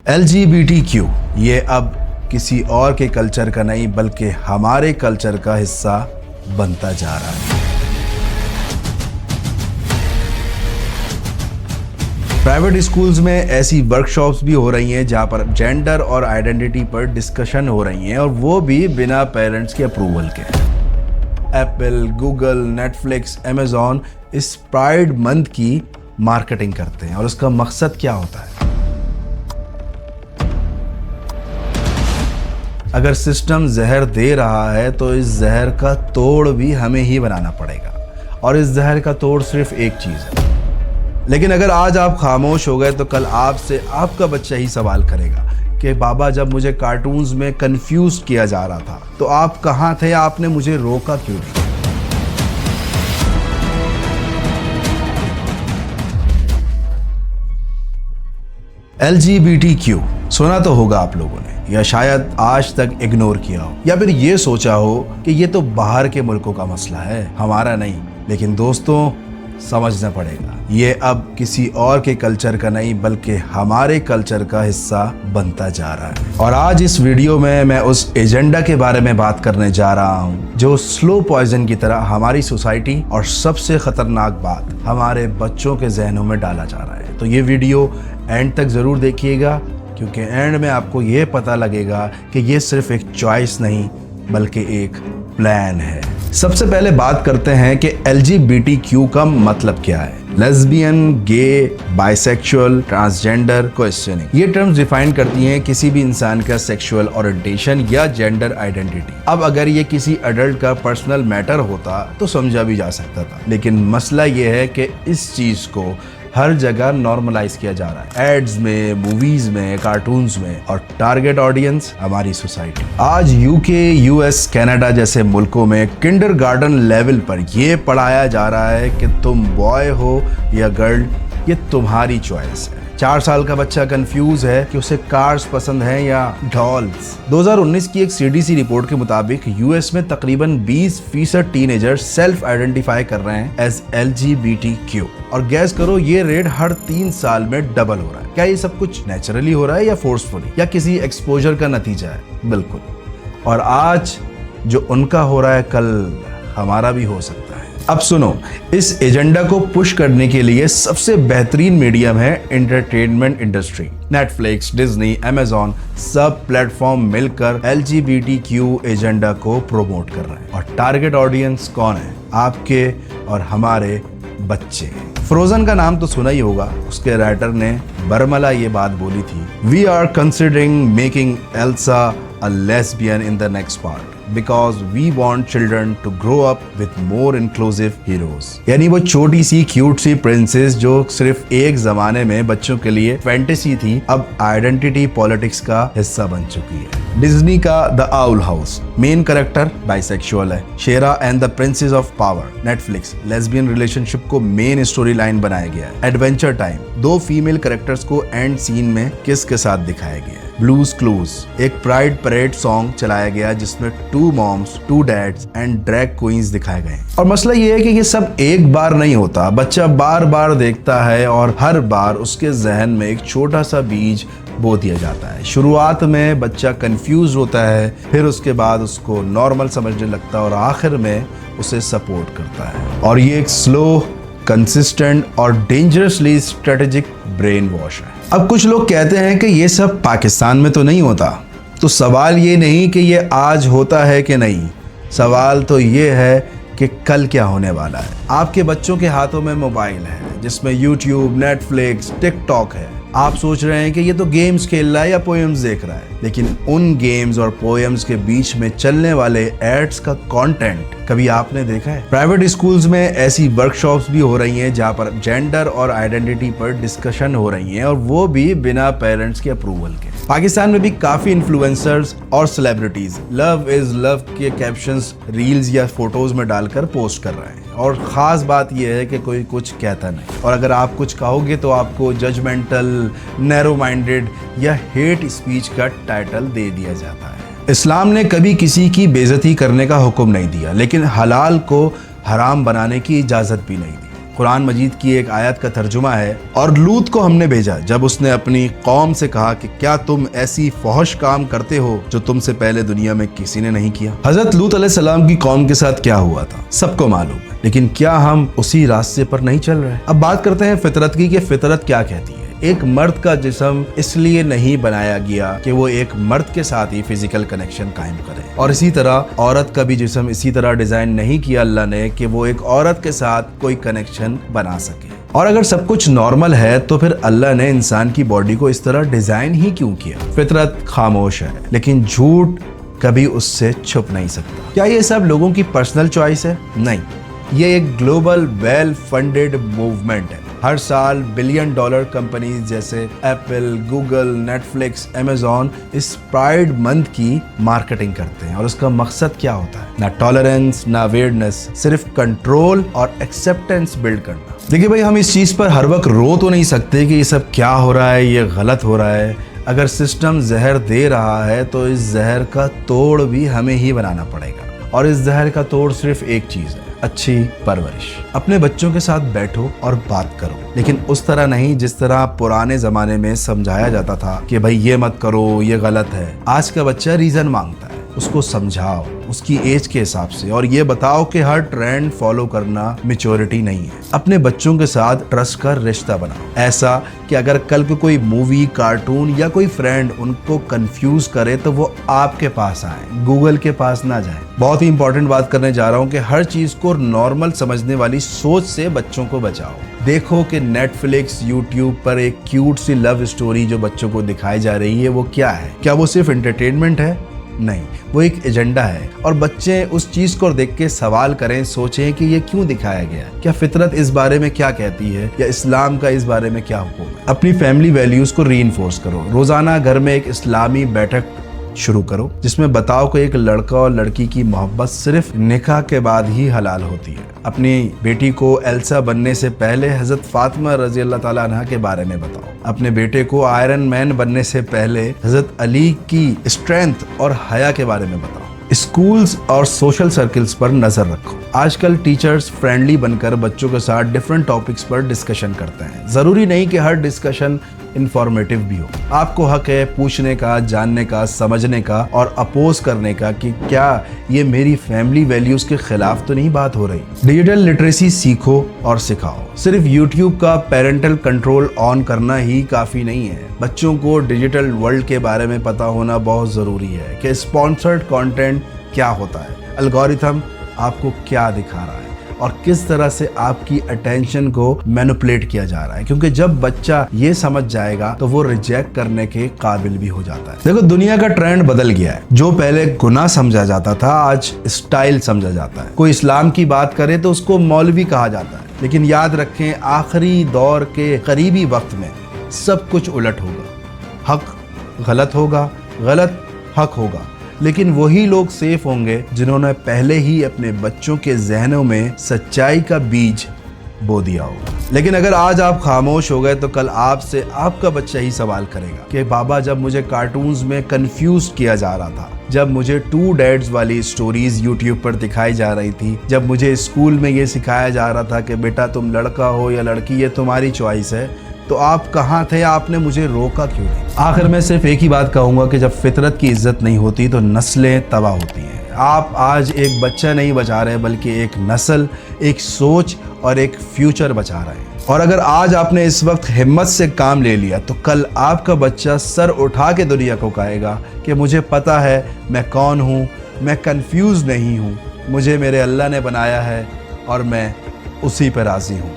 LGBTQ ये अब किसी और के कल्चर का नहीं बल्कि हमारे कल्चर का हिस्सा बनता जा रहा है। प्राइवेट स्कूल्स में ऐसी वर्कशॉप्स भी हो रही हैं जहां पर जेंडर और आइडेंटिटी पर डिस्कशन हो रही हैं और वो भी बिना पेरेंट्स के अप्रूवल के। एप्पल, गूगल, नेटफ्लिक्स, अमेज़ॉन इस प्राइड मंथ की मार्केटिंग करते हैं और उसका मकसद क्या होता है? अगर सिस्टम जहर दे रहा है तो इस जहर का तोड़ भी हमें ही बनाना पड़ेगा और इस जहर का तोड़ सिर्फ एक चीज़ है। लेकिन अगर आज आप खामोश हो गए तो कल आपसे आपका बच्चा ही सवाल करेगा कि बाबा जब मुझे कार्टून्स में कंफ्यूज किया जा रहा था तो आप कहाँ थे, आपने मुझे रोका क्यों नहीं? LGBTQ सुना तो होगा आप लोगों ने, या शायद आज तक इग्नोर किया हो, या फिर ये सोचा हो कि ये तो बाहर के मुल्कों का मसला है, हमारा नहीं। लेकिन दोस्तों, समझना पड़ेगा, ये अब किसी और के कल्चर का नहीं बल्कि हमारे कल्चर का हिस्सा बनता जा रहा है। और आज इस वीडियो में मैं उस एजेंडा के बारे में बात करने जा रहा हूँ जो स्लो पॉइजन की तरह हमारी सोसाइटी और सबसे खतरनाक बात हमारे बच्चों के जहनों में डाला जा रहा है। तो ये वीडियो एंड तक जरूर देखिएगा क्योंकि एंड में आपको ये पता लगेगा कि ये सिर्फ एक चॉइस नहीं बल्कि एक प्लान है। सबसे पहले बात करते हैं कि LGBTQ का मतलब क्या है। लेस्बियन, गे, बाइसेक्सुअल, ट्रांसजेंडर, क्वेश्चनिंग, ये टर्म्स डिफाइन करती हैं किसी भी इंसान का सेक्सुअल ओरिएंटेशन या जेंडर आइडेंटिटी। अब अगर ये किसी अडल्ट का पर्सनल मैटर होता तो समझा भी जा सकता था, लेकिन मसला ये है कि इस चीज को हर जगह नॉर्मलाइज किया जा रहा है, एड्स में, मूवीज में, कार्टून्स में, और टारगेट ऑडियंस हमारी सोसाइटी। आज UK, US, कनाडा जैसे मुल्कों में किंडरगार्टन लेवल पर यह पढ़ाया जा रहा है कि तुम बॉय हो या गर्ल, ये तुम्हारी चॉइस है। 4 साल का बच्चा कंफ्यूज है कि उसे कार्स पसंद हैं या डॉल्स। 2019 की एक CDC रिपोर्ट के मुताबिक US में तकरीबन 20% टीनेजर्स सेल्फ आइडेंटिफाई कर रहे हैं एज LGBTQ। और गैस करो, ये रेट हर 3 साल में डबल हो रहा है। क्या ये सब कुछ नेचुरली हो रहा है या फोर्सफुली, या किसी एक्सपोजर का नतीजा है? बिल्कुल। और आज जो उनका हो रहा है कल हमारा भी हो सकता है। अब सुनो, इस एजेंडा को पुश करने के लिए सबसे बेहतरीन मीडियम है entertainment industry. Netflix, Disney, Amazon सब प्लेटफॉर्म मिलकर LGBTQ एजेंडा को प्रमोट कर रहे हैं। और टारगेट ऑडियंस कौन है? आपके और हमारे बच्चे। फ्रोजन का नाम तो सुना ही होगा, उसके राइटर ने बर्मला ये बात बोली थी, we are considering making Elsa a lesbian in the next part because we want children to grow up with more inclusive heroes। यानी वो छोटी सी क्यूट सी प्रिंसेस जो सिर्फ एक जमाने में बच्चों के लिए फैंटेसी थी, अब आइडेंटिटी पॉलिटिक्स का हिस्सा बन चुकी है। डिज्नी का The Owl House, main character bisexual है। She-Ra and the Princesses of Power, Netflix lesbian relationship को मेन स्टोरी लाइन बनाया गया है। एडवेंचर टाइम, 2 फीमेल कैरेक्टर्स को एंड सीन में किस के साथ दिखाया गया है। ब्लूज क्लूज, एक प्राइड परेड सॉन्ग चलाया गया जिसमें 2 moms, 2 dads and drag queens दिखाए गए। और मसला ये है कि ये सब एक बार नहीं होता, बच्चा बार बार देखता है और हर बार उसके जहन में एक छोटा सा बीज बो दिया जाता है। शुरुआत में बच्चा कंफ्यूज होता है, फिर उसके बाद उसको नॉर्मल समझने लगता है और आखिर में उसे सपोर्ट करता है। और ये एक स्लो, कंसिस्टेंट और डेंजरसली स्ट्रेटेजिक ब्रेन वॉश है। अब कुछ लोग कहते हैं कि ये सब पाकिस्तान में तो नहीं होता। तो सवाल ये नहीं कि ये आज होता है कि नहीं, सवाल तो ये है कि कल क्या होने वाला है। आपके बच्चों के हाथों में मोबाइल है जिसमें YouTube, नेटफ्लिक्स, टिकटॉक है। आप सोच रहे हैं कि ये तो गेम्स खेल रहा है या पोएम्स देख रहा है, लेकिन उन गेम्स और पोएम्स के बीच में चलने वाले एड्स का कंटेंट कभी आपने देखा है? प्राइवेट स्कूल्स में ऐसी वर्कशॉप्स भी हो रही हैं जहां पर जेंडर और आइडेंटिटी पर डिस्कशन हो रही हैं और वो भी बिना पेरेंट्स के अप्रूवल के। पाकिस्तान में भी काफी इन्फ्लुएंसर्स और सेलिब्रिटीज लव इज लव के कैप्शंस रील्स या फोटोज में डालकर पोस्ट कर रहे हैं। और ख़ास बात यह है कि कोई कुछ कहता नहीं, और अगर आप कुछ कहोगे तो आपको जजमेंटल, नैरो माइंडेड या हेट स्पीच का टाइटल दे दिया जाता है। इस्लाम ने कभी किसी की बेइज्जती करने का हुक्म नहीं दिया, लेकिन हलाल को हराम बनाने की इजाज़त भी नहीं दी। कुरान मजीद की एक आयत का तर्जुमा है, और लूत को हमने भेजा जब उसने अपनी कौम से कहा कि क्या तुम ऐसी फौहश काम करते हो जो तुमसे पहले दुनिया में किसी ने नहीं किया। हजरत लूत अलैहिस्सलाम की कौम के साथ क्या हुआ था सबको मालूम है, लेकिन क्या हम उसी रास्ते पर नहीं चल रहे? अब बात करते हैं फितरत की कि फितरत क्या कहती है। एक मर्द का जिस्म इसलिए नहीं बनाया गया कि वो एक मर्द के साथ ही फिजिकल कनेक्शन कायम करे, और इसी तरह औरत का भी जिस्म इसी तरह डिजाइन नहीं किया अल्लाह ने कि वो एक औरत के साथ कोई कनेक्शन बना सके। और अगर सब कुछ नॉर्मल है तो फिर अल्लाह ने इंसान की बॉडी को इस तरह डिजाइन ही क्यों किया? फितरत खामोश है, लेकिन झूठ कभी उससे छुप नहीं सकता। क्या ये सब लोगों की पर्सनल चॉइस है? नहीं, ये एक ग्लोबल वेल फंडेड मूवमेंट है। हर साल $1 बिलियन कंपनीज जैसे एप्पल, गूगल, नेटफ्लिक्स, अमेजॉन इस प्राइड मंथ की मार्केटिंग करते हैं, और उसका मकसद क्या होता है? ना टॉलरेंस ना वेयर्डनेस, सिर्फ कंट्रोल और एक्सेप्टेंस बिल्ड करना। देखिए भाई, हम इस चीज पर हर वक्त रो तो नहीं सकते कि ये सब क्या हो रहा है, ये गलत हो रहा है। अगर सिस्टम जहर दे रहा है तो इस जहर का तोड़ भी हमें ही बनाना पड़ेगा, और इस जहर का तोड़ सिर्फ एक चीज है, अच्छी परवरिश। अपने बच्चों के साथ बैठो और बात करो, लेकिन उस तरह नहीं जिस तरह पुराने जमाने में समझाया जाता था कि भाई ये मत करो, ये गलत है। आज का बच्चा रीजन मांगता है, उसको समझाओ उसकी एज के हिसाब से, और ये बताओ कि हर ट्रेंड फॉलो करना मैच्योरिटी नहीं है। अपने बच्चों के साथ ट्रस्ट का रिश्ता बनाओ, ऐसा कि अगर कल को कोई मूवी, कार्टून या कोई फ्रेंड उनको कंफ्यूज करे तो वो आपके पास आए, गूगल के पास ना जाए। बहुत ही इंपॉर्टेंट बात करने जा रहा हूँ कि हर चीज को नॉर्मल समझने वाली सोच से बच्चों को बचाओ। देखो कि नेटफ्लिक्स, यूट्यूब पर एक क्यूट सी लव स्टोरी जो बच्चों को दिखाई जा रही है वो क्या है? क्या वो सिर्फ एंटरटेनमेंट है? नहीं, वो एक एजेंडा है, और बच्चे उस चीज को देख के सवाल करें, सोचें कि ये क्यों दिखाया गया, क्या फितरत इस बारे में क्या कहती है, या इस्लाम का इस बारे में क्या हुक्म है। अपनी फैमिली वैल्यूज को रीइंफोर्स करो। रोजाना घर में एक इस्लामी बैठक शुरू करो जिसमें बताओ कि एक लड़का और लड़की की मोहब्बत सिर्फ निकाह के बाद ही हलाल होती है। अपनी बेटी को एल्सा बनने से पहले हजरत फातिमा रजी अल्लाह ताला अन्हा के बारे में बताओ। अपने बेटे को आयरन मैन बनने से पहले हजरत अली की स्ट्रेंथ और हया के बारे में बताओ। स्कूल्स और सोशल सर्कल्स पर नजर रखो। आजकल टीचर्स फ्रेंडली बनकर बच्चों के साथ डिफरेंट टॉपिक्स पर डिस्कशन करते हैं। जरूरी नहीं कि हर डिस्कशन इंफॉर्मेटिव भी हो। आपको हक है पूछने का, जानने का, समझने का और अपोज करने का कि क्या ये मेरी फैमिली वैल्यूज के खिलाफ तो नहीं बात हो रही। डिजिटल लिटरेसी सीखो और सिखाओ। सिर्फ यूट्यूब का पेरेंटल कंट्रोल ऑन करना ही काफी नहीं है। बच्चों को डिजिटल वर्ल्ड के बारे में पता होना बहुत जरूरी है कि स्पॉन्सर्ड कंटेंट क्या होता है, एल्गोरिथम आपको क्या दिखा रहा है और किस तरह से आपकी अटेंशन को मैनिपुलेट किया जा रहा है। क्योंकि जब बच्चा ये समझ जाएगा तो वो रिजेक्ट करने के काबिल भी हो जाता है। देखो, दुनिया का ट्रेंड बदल गया है। जो पहले गुनाह समझा जाता था आज स्टाइल समझा जाता है। कोई इस्लाम की बात करे तो उसको मौलवी कहा जाता है। लेकिन याद रखें, आखिरी दौर के करीबी वक्त में सब कुछ उलट होगा। हक गलत होगा, गलत हक होगा। लेकिन वही लोग सेफ होंगे जिन्होंने पहले ही अपने बच्चों के जहनों में सच्चाई का बीज बो दिया होगा। लेकिन अगर आज आप खामोश हो गए तो कल आपसे आपका बच्चा ही सवाल करेगा कि बाबा, जब मुझे कार्टून्स में कंफ्यूज किया जा रहा था, जब मुझे 2 डैड्स वाली स्टोरीज यूट्यूब पर दिखाई जा रही थी, जब मुझे स्कूल में ये सिखाया जा रहा था कि बेटा तुम लड़का हो या लड़की, ये तुम्हारी चॉइस है, तो आप कहाँ थे? आपने मुझे रोका क्यों नहीं? आखिर में सिर्फ एक ही बात कहूंगा कि जब फितरत की इज्जत नहीं होती तो नस्लें तबाह होती हैं। आप आज एक बच्चा नहीं बचा रहे बल्कि एक नस्ल, एक सोच और एक फ्यूचर बचा रहे हैं। और अगर आज आपने इस वक्त हिम्मत से काम ले लिया तो कल आपका बच्चा सर उठा के दुनिया को कहेगा कि मुझे पता है मैं कौन हूँ, मैं कंफ्यूज नहीं हूँ, मुझे मेरे अल्लाह ने बनाया है और मैं उसी पर राजी हूँ।